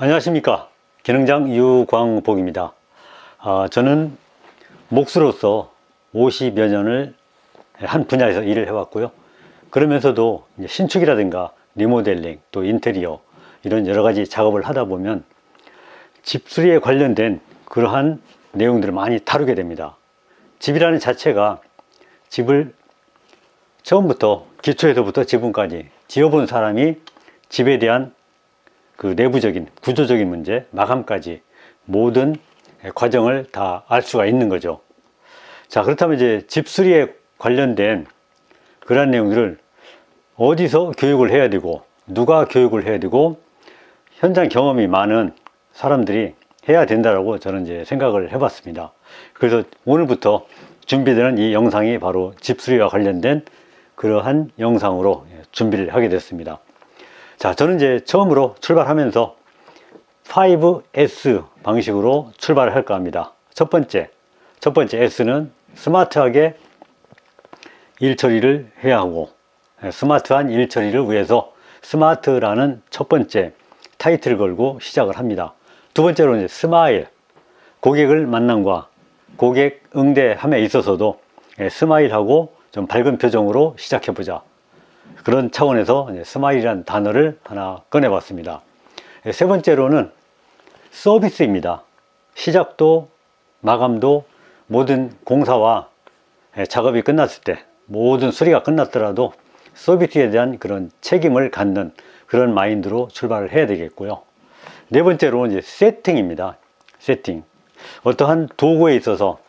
안녕하십니까. 기능장 유광복입니다. 저는 목수로서 50여 년을 한 분야에서 일을 해왔고요. 그러면서도 이제 신축이라든가 리모델링, 또 인테리어 이런 여러 가지 작업을 하다 보면 집수리에 관련된 그러한 내용들을 많이 다루게 됩니다. 집이라는 자체가 집을 처음부터 기초에서부터 지붕까지 지어본 사람이 집에 대한 그 내부적인 구조적인 문제, 마감까지 모든 과정을 다 알 수가 있는 거죠. 자, 그렇다면 이제 집수리에 관련된 그러한 내용들을 어디서 교육을 해야 되고, 누가 교육을 해야 되고, 현장 경험이 많은 사람들이 해야 된다라고 저는 이제 생각을 해봤습니다. 그래서 오늘부터 준비되는 이 영상이 바로 집수리와 관련된 그러한 영상으로 준비를 하게 됐습니다. 자, 저는 이제 처음으로 출발하면서 5S 방식으로 출발을 할까 합니다. 첫 번째 S는 스마트하게 일 처리를 해야 하고, 스마트한 일 처리를 위해서 스마트라는 첫 번째 타이틀을 걸고 시작을 합니다. 두 번째로 이제 스마일, 고객을 만남과 고객 응대함에 있어서도 스마일하고 좀 밝은 표정으로 시작해보자. 그런 차원에서 스마일이라는 단어를 하나 꺼내봤습니다. 세 번째로는 서비스입니다. 시작도 마감도 모든 공사와 작업이 끝났을 때, 모든 수리가 끝났더라도 서비스에 대한 그런 책임을 갖는 그런 마인드로 출발을 해야 되겠고요. 네 번째로는 이제 세팅입니다. 세팅. 어떠한 도구에 있어서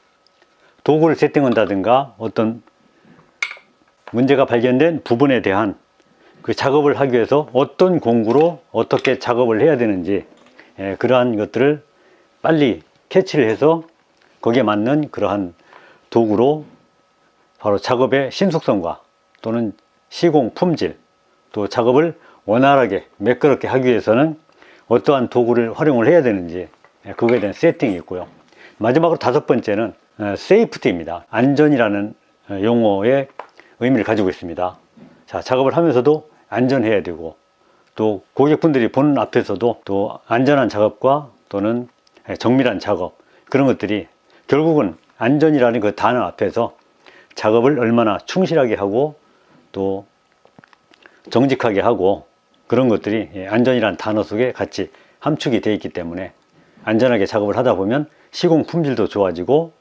도구를 세팅한다든가 어떤 문제가 발견된 부분에 대한 그 작업을 하기 위해서 어떤 공구로 어떻게 작업을 해야 되는지, 그러한 것들을 빨리 캐치를 해서 거기에 맞는 그러한 도구로 바로 작업의 신속성과 또는 시공 품질, 또 작업을 원활하게 매끄럽게 하기 위해서는 어떠한 도구를 활용을 해야 되는지, 그거에 대한 세팅이 있고요. 마지막으로 다섯 번째는 세이프티입니다. 안전이라는 용어의 의미를 가지고 있습니다. 자, 작업을 하면서도 안전해야 되고, 또 고객분들이 보는 앞에서도 또 안전한 작업과 또는 정밀한 작업, 그런 것들이 결국은 안전이라는 그 단어 앞에서 작업을 얼마나 충실하게 하고 또 정직하게 하고, 그런 것들이 안전이라는 단어 속에 같이 함축이 되어 있기 때문에 안전하게 작업을 하다 보면 시공 품질도 좋아지고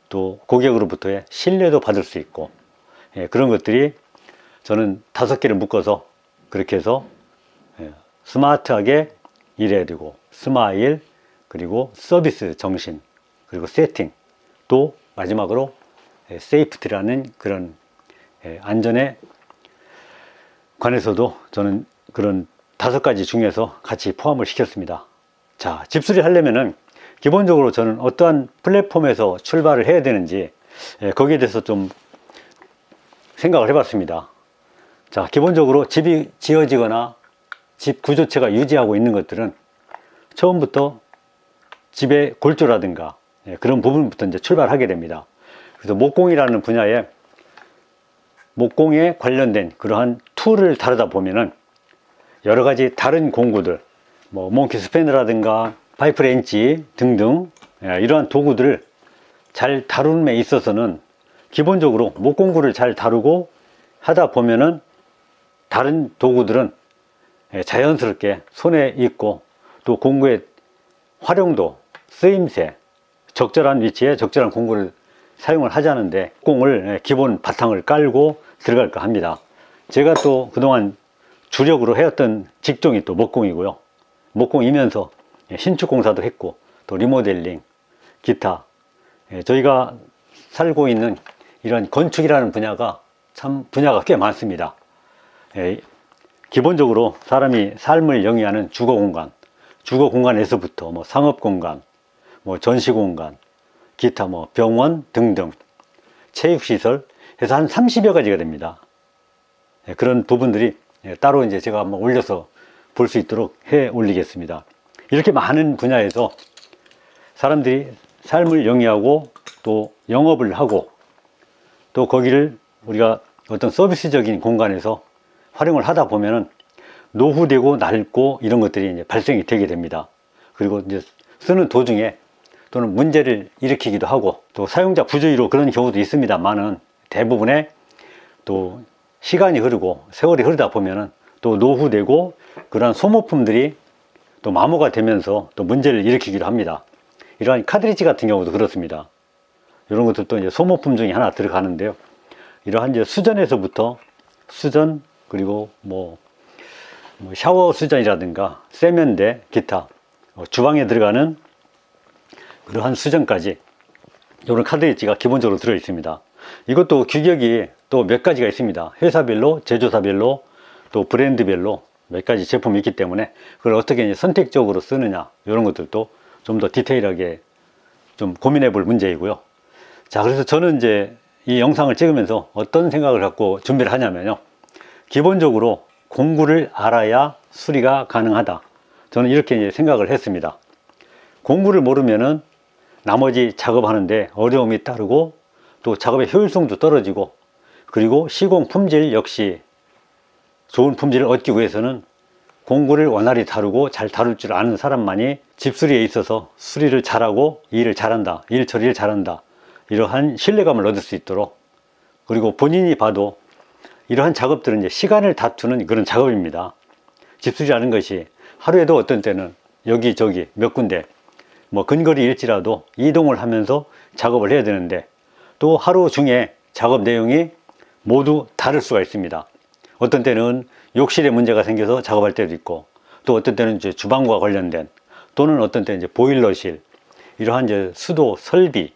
또 고객으로부터의 신뢰도 받을 수 있고, 그런 것들이 저는 5개를 묶어서 그렇게 해서 스마트하게 일해야 되고, 스마일, 그리고 서비스 정신, 그리고 세팅, 또 마지막으로 세이프티라는 그런 안전에 관해서도 저는 그런 5가지 중에서 같이 포함을 시켰습니다. 자, 집수리 하려면은 기본적으로 저는 어떠한 플랫폼에서 출발을 해야 되는지 거기에 대해서 좀 생각을 해봤습니다. 자, 기본적으로 집이 지어지거나 집 구조체가 유지하고 있는 것들은 처음부터 집의 골조라든가 그런 부분부터 이제 출발하게 됩니다. 그래서 목공이라는 분야에 목공에 관련된 그러한 툴을 다루다 보면은 여러 가지 다른 공구들, 뭐 몽키 스패너라든가 파이프 렌치 등등 이러한 도구들을 잘 다룸에 있어서는 기본적으로 목공구를 잘 다루고 하다 보면은 다른 도구들은 자연스럽게 손에 익고, 또 공구의 활용도, 쓰임새, 적절한 위치에 적절한 공구를 사용을 하자는데 목공을 기본 바탕을 깔고 들어갈까 합니다. 제가 또 그동안 주력으로 해왔던 직종이 또 목공이고요. 목공이면서 신축 공사도 했고 또 리모델링, 기타, 저희가 살고 있는 이런 건축이라는 분야가 참 분야가 꽤 많습니다. 기본적으로 사람이 삶을 영위하는 주거 공간에서부터 뭐 상업 공간, 뭐 전시 공간, 기타 뭐 병원 등등 체육시설 해서 한 30여 가지가 됩니다. 그런 부분들이 따로 이제 제가 한번 올려서 볼 수 있도록 해 올리겠습니다. 이렇게 많은 분야에서 사람들이 삶을 영위하고 또 영업을 하고, 또 거기를 우리가 어떤 서비스적인 공간에서 활용을 하다 보면은 노후되고 낡고 이런 것들이 이제 발생이 되게 됩니다. 그리고 이제 쓰는 도중에 또는 문제를 일으키기도 하고, 또 사용자 부주의로 그런 경우도 있습니다만은, 대부분의 또 시간이 흐르고 세월이 흐르다 보면은 또 노후되고 그러한 소모품들이 또 마모가 되면서 또 문제를 일으키기도 합니다. 이러한 카트리지 같은 경우도 그렇습니다. 이런 것들도 이제 소모품 중에 하나 들어가는데요. 이러한 이제 수전에서부터 수전, 그리고 뭐 샤워 수전이라든가 세면대, 기타 주방에 들어가는 그러한 수전까지 이런 카트리지가 기본적으로 들어 있습니다. 이것도 규격이 또 몇 가지가 있습니다. 회사별로, 제조사별로, 또 브랜드별로 몇 가지 제품이 있기 때문에 그걸 어떻게 이제 선택적으로 쓰느냐, 이런 것들도 좀 더 디테일하게 좀 고민해 볼 문제이고요. 자, 그래서 저는 이제 이 영상을 찍으면서 어떤 생각을 갖고 준비를 하냐면요, 기본적으로 공구를 알아야 수리가 가능하다, 저는 이렇게 이제 생각을 했습니다. 공구를 모르면은 나머지 작업하는데 어려움이 따르고, 또 작업의 효율성도 떨어지고, 그리고 시공 품질 역시 좋은 품질을 얻기 위해서는 공구를 원활히 다루고 잘 다룰 줄 아는 사람만이 집수리에 있어서 수리를 잘하고 일을 잘한다, 일 처리를 잘한다, 이러한 신뢰감을 얻을 수 있도록, 그리고 본인이 봐도 이러한 작업들은 이제 시간을 다투는 그런 작업입니다. 집수리라는 것이 하루에도 어떤 때는 여기저기 몇 군데 뭐 근거리일지라도 이동을 하면서 작업을 해야 되는데, 또 하루 중에 작업 내용이 모두 다를 수가 있습니다. 어떤 때는 욕실에 문제가 생겨서 작업할 때도 있고, 또 어떤 때는 이제 주방과 관련된, 또는 어떤 때는 이제 보일러실, 이러한 이제 수도 설비,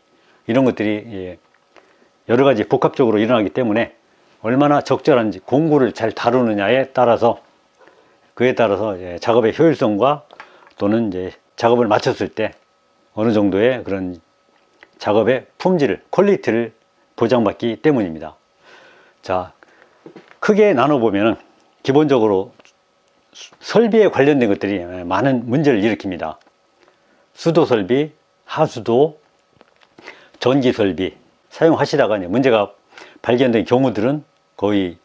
이런 것들이 여러 가지 복합적으로 일어나기 때문에 얼마나 적절한지 공구를 잘 다루느냐에 따라서, 그에 따라서 작업의 효율성과 또는 이제 작업을 마쳤을 때 어느 정도의 그런 작업의 품질을, 퀄리티를 보장받기 때문입니다. 자, 크게 나눠보면은 기본적으로 설비에 관련된 것들이 많은 문제를 일으킵니다. 수도 설비, 하수도, 전기 설비 사용하시다가 문제가 발견된 경우들은 거의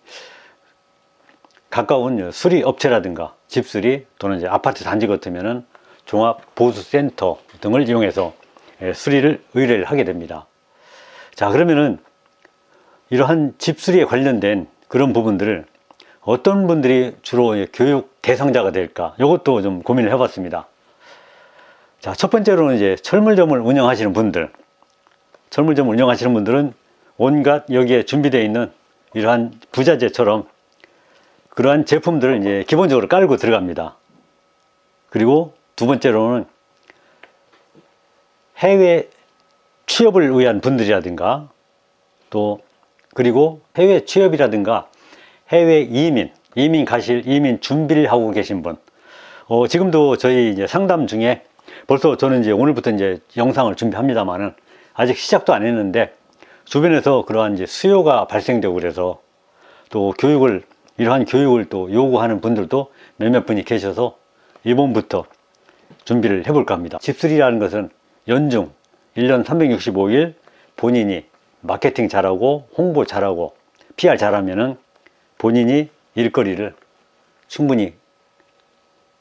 가까운 수리 업체라든가 집수리, 또는 이제 아파트 단지 같으면은 종합보수센터 등을 이용해서 수리를 의뢰를 하게 됩니다. 자, 그러면은 이러한 집수리에 관련된 그런 부분들을 어떤 분들이 주로 교육 대상자가 될까, 이것도 좀 고민을 해봤습니다. 자, 첫 번째로는 이제 철물점을 운영하시는 분들, 철물점을 운영하시는 분들은 온갖 여기에 준비되어 있는 이러한 부자재처럼 그러한 제품들을 이제 기본적으로 깔고 들어갑니다. 그리고 두 번째로는 해외 취업을 위한 분들이라든가, 또 그리고 해외 취업이라든가 해외 이민 가실, 이민 준비를 하고 계신 분, 지금도 저희 이제 상담 중에 벌써 저는 이제 오늘부터 이제 영상을 준비합니다만은 아직 시작도 안 했는데, 주변에서 그러한 이제 수요가 발생되고 그래서 또 이러한 교육을 또 요구하는 분들도 몇몇 분이 계셔서 이번부터 준비를 해볼까 합니다. 집수리라는 것은 연중 1년 365일 본인이 마케팅 잘하고 홍보 잘하고 PR 잘하면은 본인이 일거리를 충분히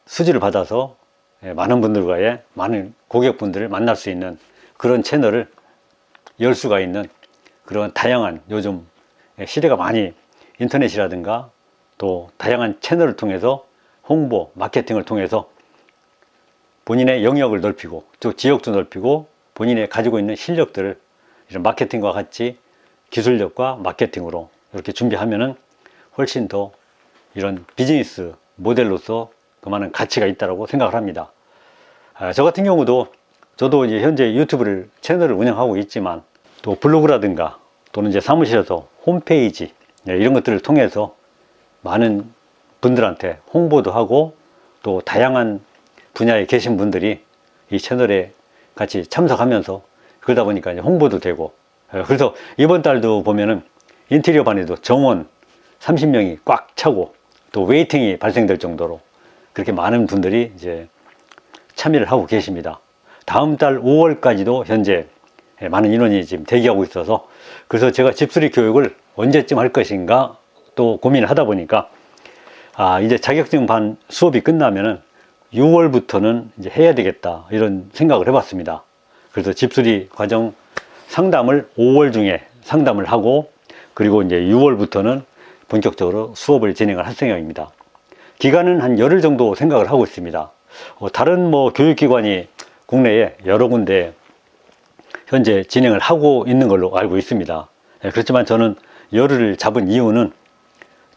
수주를 받아서 많은 분들과의, 많은 고객분들을 만날 수 있는 그런 채널을 열 수가 있는 그런 다양한, 요즘 시대가 많이 인터넷이라든가 또 다양한 채널을 통해서 홍보, 마케팅을 통해서 본인의 영역을 넓히고 또 지역도 넓히고 본인의 가지고 있는 실력들을 이런 마케팅과 같이 기술력과 마케팅으로 이렇게 준비하면은 훨씬 더 이런 비즈니스 모델로서 그만한 가치가 있다고 생각을 합니다. 저 같은 경우도 저도 이제 현재 유튜브를 채널을 운영하고 있지만, 또 블로그라든가 또는 이제 사무실에서 홈페이지 이런 것들을 통해서 많은 분들한테 홍보도 하고, 또 다양한 분야에 계신 분들이 이 채널에 같이 참석하면서 그러다 보니까 이제 홍보도 되고, 그래서 이번 달도 보면은 인테리어 반에도 정원 30명이 꽉 차고 또 웨이팅이 발생될 정도로 그렇게 많은 분들이 이제 참여를 하고 계십니다. 다음 달 5월까지도 현재 많은 인원이 지금 대기하고 있어서, 그래서 제가 집수리 교육을 언제쯤 할 것인가 또 고민을 하다 보니까, 이제 자격증 반 수업이 끝나면은 6월부터는 이제 해야 되겠다, 이런 생각을 해봤습니다. 그래서 집수리 과정 상담을 5월 중에 상담을 하고, 그리고 이제 6월부터는 본격적으로 수업을 진행을 할 생각입니다. 기간은 한 열흘 정도 생각을 하고 있습니다. 다른 뭐 교육기관이 국내에 여러 군데 현재 진행을 하고 있는 걸로 알고 있습니다. 그렇지만 저는 열흘을 잡은 이유는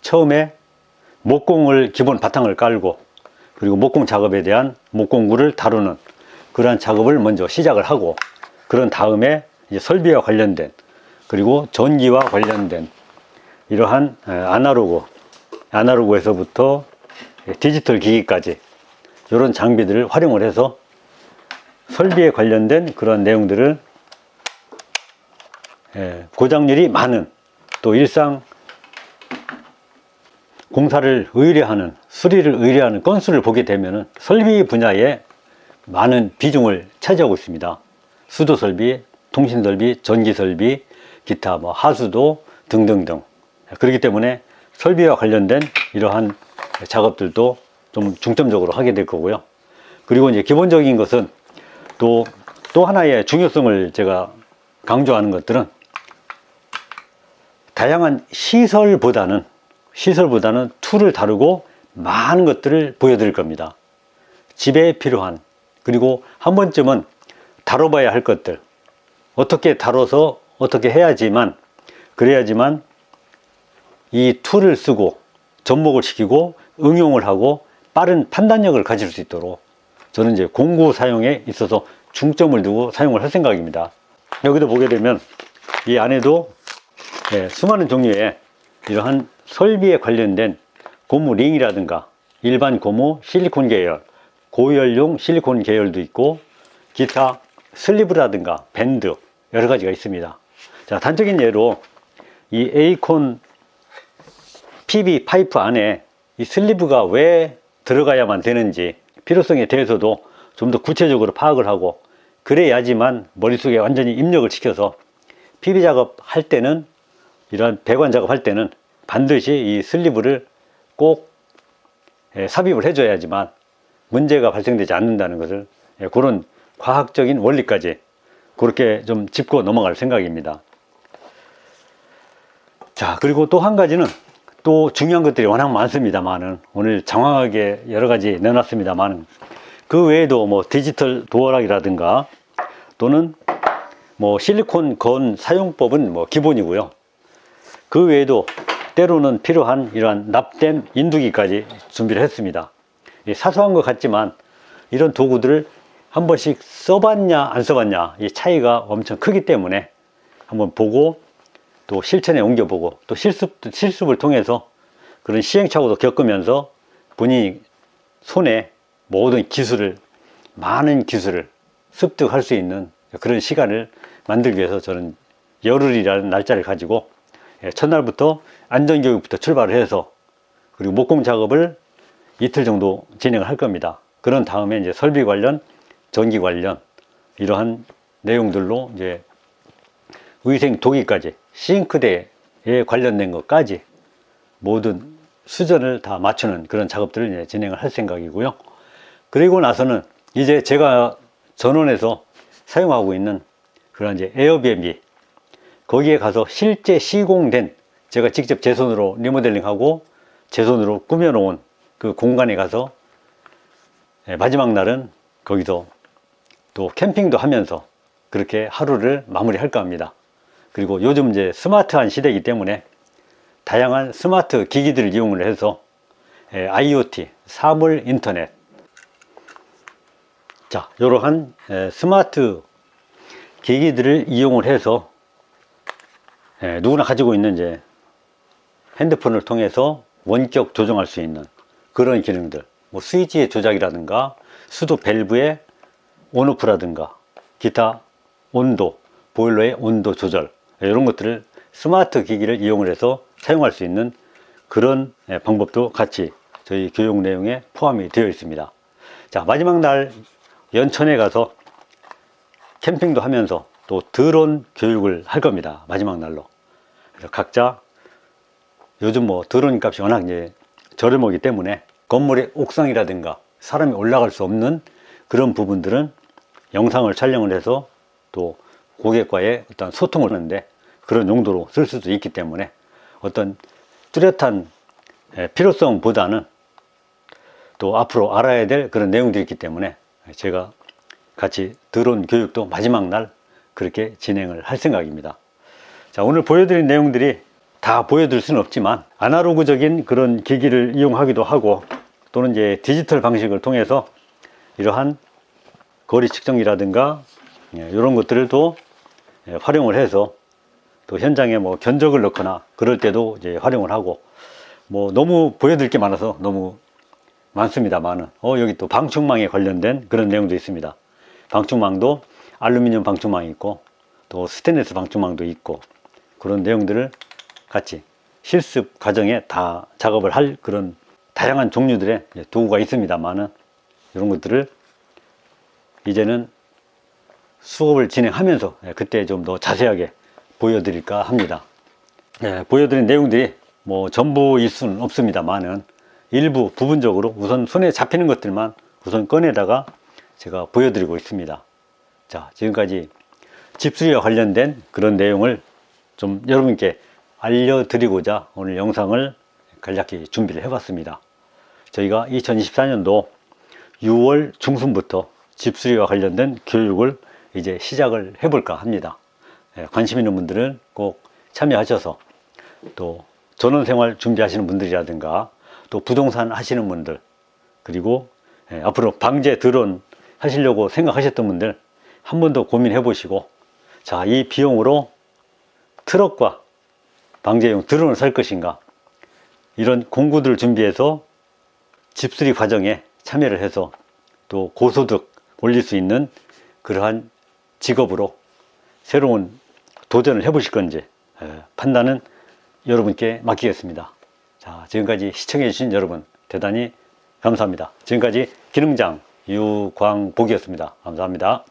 처음에 목공을 기본 바탕을 깔고, 그리고 목공 작업에 대한 목공구를 다루는 그러한 작업을 먼저 시작을 하고, 그런 다음에 이제 설비와 관련된, 그리고 전기와 관련된 이러한 아날로그에서부터 디지털 기기까지 이런 장비들을 활용을 해서 설비에 관련된 그런 내용들을 고장률이 많은, 또 일상 공사를 의뢰하는, 수리를 의뢰하는 건수를 보게 되면 설비 분야에 많은 비중을 차지하고 있습니다. 수도 설비, 통신 설비, 전기 설비, 기타 뭐 하수도 등등등. 그렇기 때문에 설비와 관련된 이러한 작업들도 좀 중점적으로 하게 될 거고요. 그리고 이제 기본적인 것은 또 하나의 중요성을 제가 강조하는 것들은, 다양한 시설보다는 툴을 다루고 많은 것들을 보여드릴 겁니다. 집에 필요한, 그리고 한 번쯤은 다뤄봐야 할 것들, 어떻게 다뤄서 어떻게 그래야지만 이 툴을 쓰고 접목을 시키고 응용을 하고 빠른 판단력을 가질 수 있도록 저는 이제 공구 사용에 있어서 중점을 두고 사용을 할 생각입니다. 여기도 보게 되면 이 안에도 수많은 종류의 이러한 설비에 관련된 고무 링이라든가 일반 고무 실리콘 계열, 고열용 실리콘 계열도 있고, 기타 슬리브라든가 밴드 여러 가지가 있습니다. 자, 단적인 예로 이 에이콘 PB 파이프 안에 이 슬리브가 왜 들어가야만 되는지 필요성에 대해서도 좀 더 구체적으로 파악을 하고, 그래야지만 머릿속에 완전히 입력을 시켜서 PB 작업할 때는, 이런 배관 작업할 때는 반드시 이 슬리브를 꼭 삽입을 해줘야지만 문제가 발생되지 않는다는 것을, 그런 과학적인 원리까지 그렇게 좀 짚고 넘어갈 생각입니다. 자, 그리고 또 한 가지는, 또 중요한 것들이 워낙 많습니다만은 오늘 장황하게 여러 가지 내놨습니다만은, 그 외에도 뭐 디지털 도어락이라든가 또는 뭐 실리콘 건 사용법은 뭐 기본이고요. 그 외에도 때로는 필요한 이러한 납땜 인두기까지 준비를 했습니다. 사소한 것 같지만 이런 도구들을 한 번씩 써봤냐 안 써봤냐, 이 차이가 엄청 크기 때문에 한번 보고, 또 실천에 옮겨보고, 또 실습을 통해서 그런 시행착오도 겪으면서 본인이 손에 모든 많은 기술을 습득할 수 있는 그런 시간을 만들기 위해서 저는 열흘이라는 날짜를 가지고 첫날부터 안전교육부터 출발을 해서, 그리고 목공 작업을 이틀 정도 진행을 할 겁니다. 그런 다음에 이제 설비 관련, 전기 관련 이러한 내용들로 이제 위생 도기까지, 싱크대에 관련된 것까지 모든 수전을 다 맞추는 그런 작업들을 이제 진행을 할 생각이고요. 그리고 나서는 이제 제가 전원에서 사용하고 있는 그런 이제 에어비앤비, 거기에 가서 실제 시공된, 제가 직접 제 손으로 리모델링하고 제 손으로 꾸며놓은 그 공간에 가서 마지막 날은 거기서 또 캠핑도 하면서 그렇게 하루를 마무리할까 합니다. 그리고 요즘 이제 스마트한 시대이기 때문에 다양한 스마트 기기들을 이용을 해서 IoT, 사물 인터넷, 자, 이러한 스마트 기기들을 이용을 해서 누구나 가지고 있는 이제 핸드폰을 통해서 원격 조정할 수 있는 그런 기능들, 뭐 스위치의 조작이라든가 수도 밸브의 온오프라든가 기타 온도, 보일러의 온도 조절, 이런 것들을 스마트 기기를 이용을 해서 사용할 수 있는 그런 방법도 같이 저희 교육 내용에 포함이 되어 있습니다. 자, 마지막 날 연천에 가서 캠핑도 하면서 또 드론 교육을 할 겁니다. 마지막 날로. 그래서 각자 요즘 뭐 드론 값이 워낙 이제 저렴하기 때문에 건물의 옥상이라든가 사람이 올라갈 수 없는 그런 부분들은 영상을 촬영을 해서 또 고객과의 어떤 소통을 하는데 그런 용도로 쓸 수도 있기 때문에 어떤 뚜렷한 필요성보다는 또 앞으로 알아야 될 그런 내용들이 있기 때문에 제가 같이 드론 교육도 마지막 날 그렇게 진행을 할 생각입니다. 자, 오늘 보여드린 내용들이 다 보여드릴 수는 없지만 아날로그적인 그런 기기를 이용하기도 하고 또는 이제 디지털 방식을 통해서 이러한 거리 측정이라든가 이런 것들도 활용을 해서 또 현장에 뭐 견적을 넣거나 그럴 때도 이제 활용을 하고 뭐 너무 보여드릴 게 많아서 너무 많습니다만은 여기 또 방충망에 관련된 그런 내용도 있습니다. 방충망도 알루미늄 방충망이 있고 또 스테인리스 방충망도 있고 그런 내용들을 같이 실습 과정에 다 작업을 할 그런 다양한 종류들의 도구가 있습니다만은 이런 것들을 이제는 수업을 진행하면서 그때 좀 더 자세하게 보여드릴까 합니다. 보여드린 내용들이 뭐 전부일 수는 없습니다만은 일부 부분적으로 우선 손에 잡히는 것들만 우선 꺼내다가 제가 보여드리고 있습니다. 자, 지금까지 집수리와 관련된 그런 내용을 좀 여러분께 알려드리고자 오늘 영상을 간략히 준비를 해봤습니다. 저희가 2024년도 6월 중순부터 집수리와 관련된 교육을 이제 시작을 해볼까 합니다. 관심 있는 분들은 꼭 참여하셔서 또 전원생활 준비하시는 분들이라든가 또 부동산 하시는 분들 그리고 앞으로 방제 드론 하시려고 생각하셨던 분들 한 번 더 고민해 보시고 자, 이 비용으로 트럭과 방제용 드론을 살 것인가 이런 공구들을 준비해서 집수리 과정에 참여를 해서 또 고소득 올릴 수 있는 그러한 직업으로 새로운 도전을 해 보실 건지 판단은 여러분께 맡기겠습니다. 자, 지금까지 시청해 주신 여러분 대단히 감사합니다. 지금까지 기능장 유광복이었습니다. 감사합니다.